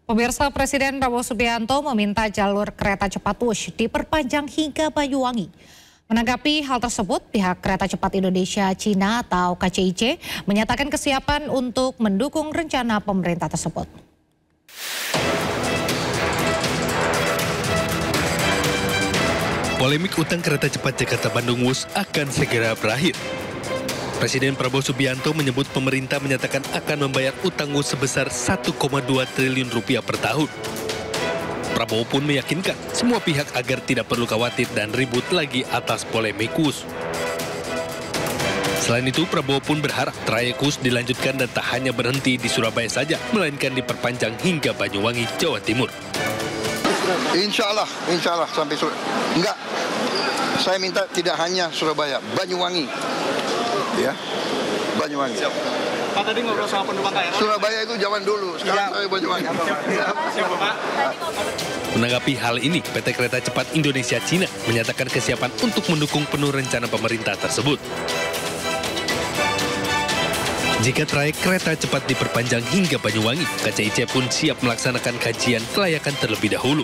Pemirsa, Presiden Prabowo Subianto meminta jalur kereta cepat Wush diperpanjang hingga Banyuwangi. Menanggapi hal tersebut, pihak Kereta Cepat Indonesia Cina atau KCIC menyatakan kesiapan untuk mendukung rencana pemerintah tersebut. Polemik utang kereta cepat Jakarta-Bandung Wush akan segera berakhir. Presiden Prabowo Subianto menyebut pemerintah menyatakan akan membayar utang Wush sebesar 1,2 triliun rupiah per tahun. Prabowo pun meyakinkan semua pihak agar tidak perlu khawatir dan ribut lagi atas polemik Wush. Selain itu, Prabowo pun berharap trayek Wush dilanjutkan dan tak hanya berhenti di Surabaya saja, melainkan diperpanjang hingga Banyuwangi, Jawa Timur. Insya Allah sampai Surabaya. Enggak, saya minta tidak hanya Surabaya, Banyuwangi. Ya, Banyuwangi. Siap. Pak tadi ngobrol sama penumpang KRL. Surabaya itu zaman dulu, sekarang saya Banyuwangi. Siap, Pak. Menanggapi hal ini, PT Kereta Cepat Indonesia Cina menyatakan kesiapan untuk mendukung penuh rencana pemerintah tersebut. Jika trayek kereta cepat diperpanjang hingga Banyuwangi, KCIC pun siap melaksanakan kajian kelayakan terlebih dahulu.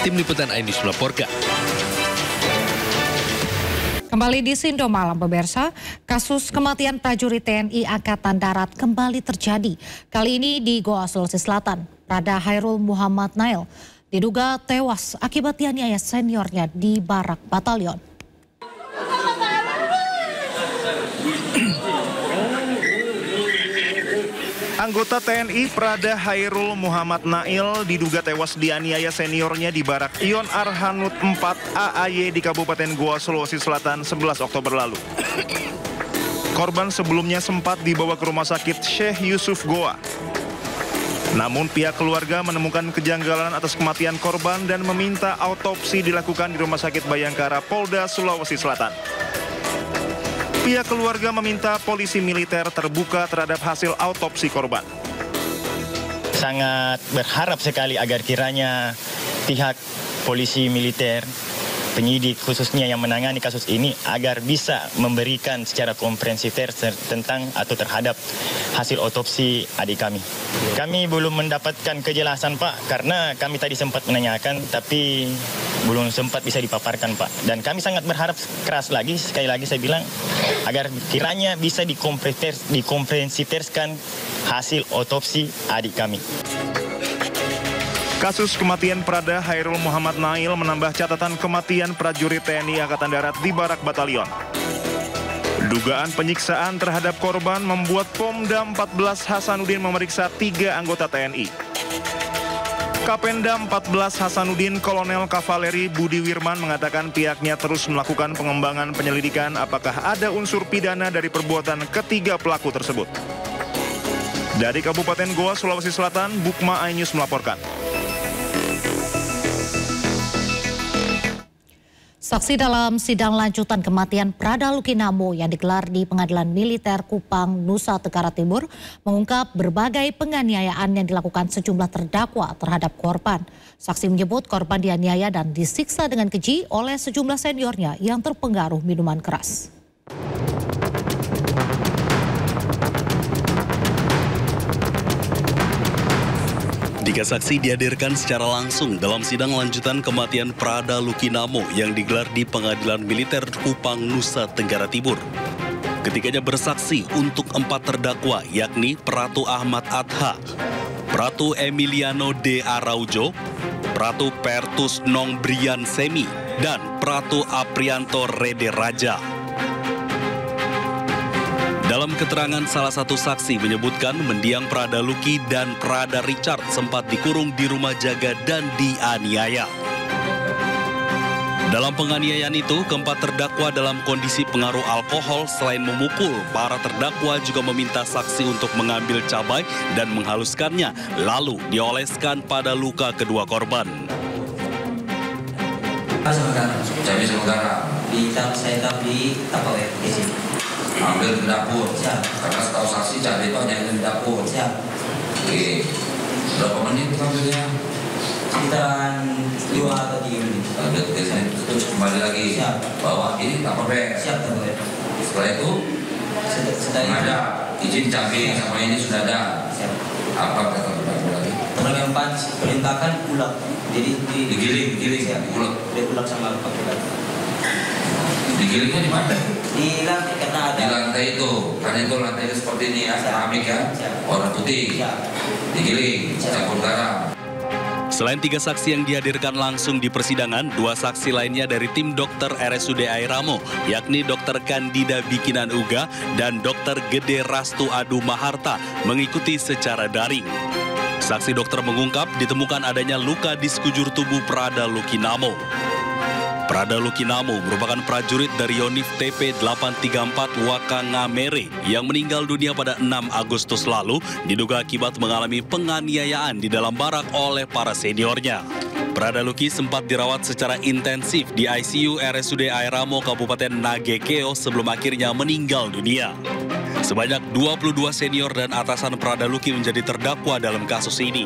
Tim Liputan iNews melaporkan. Kembali di Sindo Malam, pemirsa, kasus kematian prajurit TNI Angkatan Darat kembali terjadi. Kali ini di Goa, Sulawesi Selatan. Prada Hairul Muhammad Nail diduga tewas akibat dianiaya seniornya di barak batalion. Anggota TNI Prada Hairul Muhammad Nail diduga tewas dianiaya seniornya di barak Ion Arhanud 4 AAY di Kabupaten Goa, Sulawesi Selatan 11 Oktober lalu. Korban sebelumnya sempat dibawa ke rumah sakit Syekh Yusuf Goa. Namun pihak keluarga menemukan kejanggalan atas kematian korban dan meminta autopsi dilakukan di Rumah Sakit Bayangkara Polda Sulawesi Selatan. Pihak keluarga meminta polisi militer terbuka terhadap hasil autopsi korban. Sangat berharap sekali agar kiranya pihak polisi militer, penyidik khususnya yang menangani kasus ini agar bisa memberikan secara komprehensif tentang atau terhadap hasil otopsi adik kami. Kami belum mendapatkan kejelasan, Pak, karena kami tadi sempat menanyakan tapi belum sempat bisa dipaparkan, Pak. Dan kami sangat berharap keras lagi, sekali lagi saya bilang, agar kiranya bisa dikomprehensifkan hasil otopsi adik kami. Kasus kematian Prada Hairul Muhammad Nail menambah catatan kematian prajurit TNI Angkatan Darat di barak batalion. Dugaan penyiksaan terhadap korban membuat Pomda 14 Hasanuddin memeriksa 3 anggota TNI. Kapenda 14 Hasanuddin Kolonel Kavaleri Budi Wirman mengatakan pihaknya terus melakukan pengembangan penyelidikan apakah ada unsur pidana dari perbuatan ketiga pelaku tersebut. Dari Kabupaten Goa, Sulawesi Selatan, Bukma iNews melaporkan. Saksi dalam sidang lanjutan kematian Prada Lukinamo yang digelar di Pengadilan Militer Kupang, Nusa Tenggara Timur mengungkap berbagai penganiayaan yang dilakukan sejumlah terdakwa terhadap korban. Saksi menyebut korban dianiaya dan disiksa dengan keji oleh sejumlah seniornya yang terpengaruh minuman keras. 3 saksi dihadirkan secara langsung dalam sidang lanjutan kematian Prada Lukinamo yang digelar di Pengadilan Militer Kupang, Nusa Tenggara Timur. Ketiganya bersaksi untuk 4 terdakwa, yakni Pratu Ahmad Adha, Pratu Emiliano D. Araujo, Pratu Pertus Nong Brian Semi, dan Pratu Aprianto Rede Raja. Dalam keterangan salah satu saksi menyebutkan mendiang Prada Luki dan Prada Richard sempat dikurung di rumah jaga dan dianiaya. Dalam penganiayaan itu, keempat terdakwa dalam kondisi pengaruh alkohol. Selain memukul, para terdakwa juga meminta saksi untuk mengambil cabai dan menghaluskannya, lalu dioleskan pada luka kedua korban. Cabai sementara. Saya tapi apa ya? Ambil ke dapur, siap. Karena setahu saksi cabai itu hanya di dapur, siap. Oke, berapa menit itu ambilnya? Sekitaran 2 atau 3 menit. Terus kembali lagi, siap. Bawa ini tak apa-apa. Siap, tak apa. Setelah itu, setelah ada izin cabai sama ini sudah ada. Siap. Apa kata perintahkan ulang. Jadi digiling diulang sama petugas. Digilingnya di mana? Di lantai, karena ada. Di lantai itu, karena itu lantainya seperti ini ya, keramik ya, warna putih. Digiling, campur garam. Selain 3 saksi yang dihadirkan langsung di persidangan, 2 saksi lainnya dari tim dokter RSUD Airamo, yakni Dr. Kandida Bikinan Uga dan Dr. Gede Rastu Adu Maharta mengikuti secara daring. Saksi dokter mengungkap ditemukan adanya luka di sekujur tubuh Prada Lukinamo. Prada Lukinamo merupakan prajurit dari Yonif TP 834 Wakangamere yang meninggal dunia pada 6 Agustus lalu diduga akibat mengalami penganiayaan di dalam barak oleh para seniornya. Prada Luki sempat dirawat secara intensif di ICU RSUD Airamo Kabupaten Nagekeo sebelum akhirnya meninggal dunia. Sebanyak 22 senior dan atasan Prada Luki menjadi terdakwa dalam kasus ini.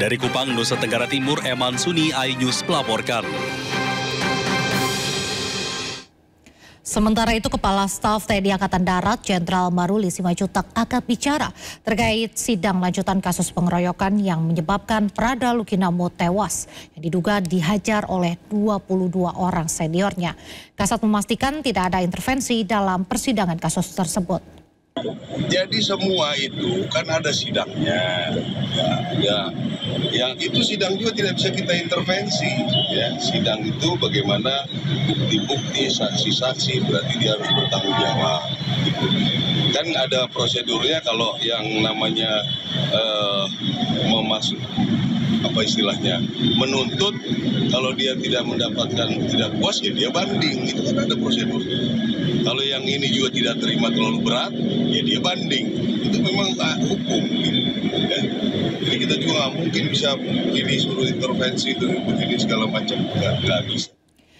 Dari Kupang, Nusa Tenggara Timur, Eman Suni, iNews melaporkan. Sementara itu, Kepala Staf TNI Angkatan Darat Jenderal Maruli Simanjuntak angkat bicara terkait sidang lanjutan kasus pengeroyokan yang menyebabkan Prada Lukinamo tewas yang diduga dihajar oleh 22 orang seniornya. Kasat memastikan tidak ada intervensi dalam persidangan kasus tersebut. Jadi semua itu kan ada sidangnya, yang itu sidang juga tidak bisa kita intervensi. Ya, sidang itu bagaimana bukti-bukti, saksi-saksi berarti dia harus bertanggung jawab. Kan ada prosedurnya kalau yang namanya menuntut, kalau dia tidak mendapatkan, tidak puas ya dia banding, itu kan ada prosedur. Kalau yang ini juga tidak terima terlalu berat, ya dia banding. Itu memang hukum. Ya. Jadi kita juga nggak mungkin bisa ini suruh intervensi itu begini segala macam, nggak bisa.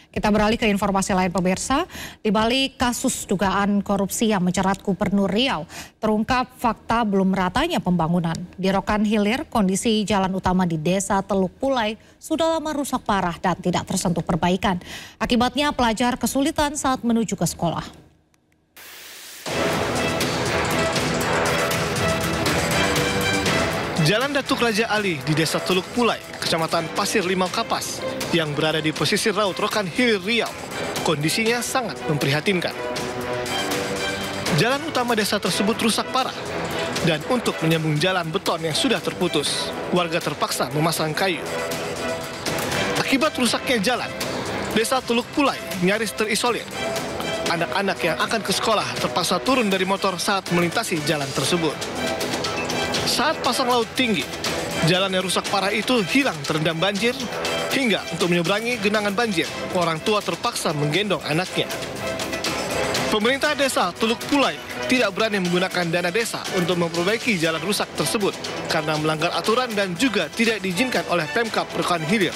Kita beralih ke informasi lain pemirsa. Di balik kasus dugaan korupsi yang menjerat Gubernur Riau, terungkap fakta belum meratanya pembangunan. Di Rokan Hilir, kondisi jalan utama di Desa Teluk Pulai sudah lama rusak parah dan tidak tersentuh perbaikan. Akibatnya pelajar kesulitan saat menuju ke sekolah. Jalan Datuk Raja Ali di Desa Teluk Pulai, Kecamatan Pasir Limau Kapas, yang berada di pesisir laut Rokan Hilir Riau, kondisinya sangat memprihatinkan. Jalan utama desa tersebut rusak parah, dan untuk menyambung jalan beton yang sudah terputus, warga terpaksa memasang kayu. Akibat rusaknya jalan, Desa Teluk Pulai nyaris terisolir. Anak-anak yang akan ke sekolah terpaksa turun dari motor saat melintasi jalan tersebut. Saat pasang laut tinggi, jalan yang rusak parah itu hilang terendam banjir, hingga untuk menyeberangi genangan banjir, orang tua terpaksa menggendong anaknya. Pemerintah Desa Teluk Pulai tidak berani menggunakan dana desa untuk memperbaiki jalan rusak tersebut karena melanggar aturan dan juga tidak diizinkan oleh Pemkab Rokan Hilir.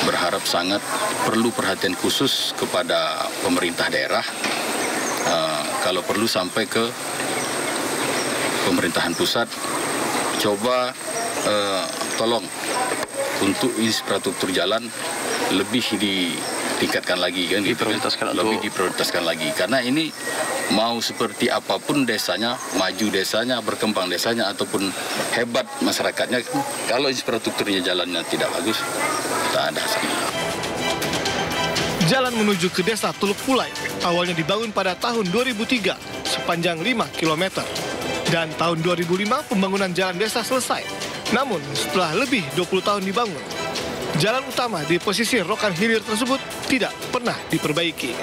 Berharap sangat perlu perhatian khusus kepada pemerintah daerah, kalau perlu sampai ke pemerintahan pusat, coba tolong untuk infrastruktur jalan lebih ditingkatkan lagi, kan gitu, lebih diprioritaskan lagi, karena ini mau seperti apapun desanya, maju desanya, berkembang desanya ataupun hebat masyarakatnya, kalau infrastrukturnya jalannya tidak bagus, tak ada hasilnya. Jalan menuju ke Desa Teluk Pulai awalnya dibangun pada tahun 2003 sepanjang 5 km. Dan tahun 2005 pembangunan jalan desa selesai. Namun setelah lebih 20 tahun dibangun, jalan utama di pesisir Rokan Hilir tersebut tidak pernah diperbaiki.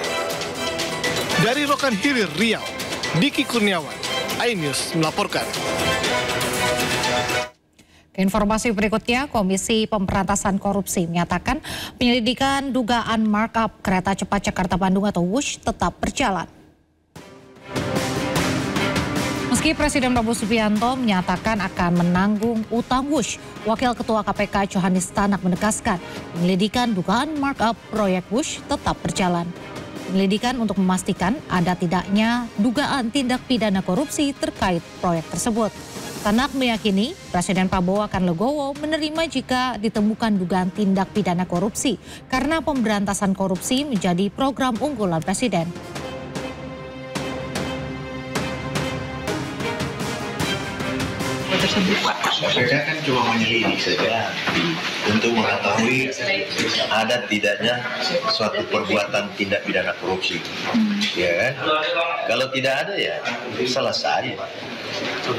Dari Rokan Hilir Riau, Diki Kurniawan, iNews melaporkan. Informasi berikutnya, Komisi Pemberantasan Korupsi menyatakan penyelidikan dugaan markup kereta cepat Jakarta-Bandung atau WUSH tetap berjalan. Meski Presiden Prabowo Subianto menyatakan akan menanggung utang WUSH, Wakil Ketua KPK Johanis Tanak menegaskan penyelidikan dugaan markup proyek WUSH tetap berjalan. Penyelidikan untuk memastikan ada tidaknya dugaan tindak pidana korupsi terkait proyek tersebut. Tanak meyakini Presiden Prabowo akan legowo menerima jika ditemukan dugaan tindak pidana korupsi karena pemberantasan korupsi menjadi program unggulan Presiden. tersebut, Pak? KPK kan cuma menyelidik saja untuk mengetahui ada tidaknya suatu perbuatan tindak pidana korupsi. Ya kan? Kalau tidak ada ya selesai.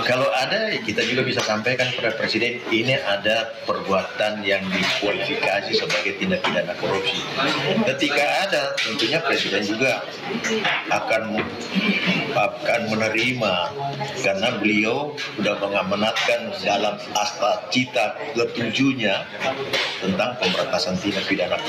Kalau ada, kita juga bisa sampaikan kepada Presiden, ini ada perbuatan yang dikualifikasi sebagai tindak pidana korupsi. Ketika ada, tentunya Presiden juga akan menerima, karena beliau sudah mengamanatkan dalam asta cita ketujuhnya tentang pemberantasan tindak pidana korupsi.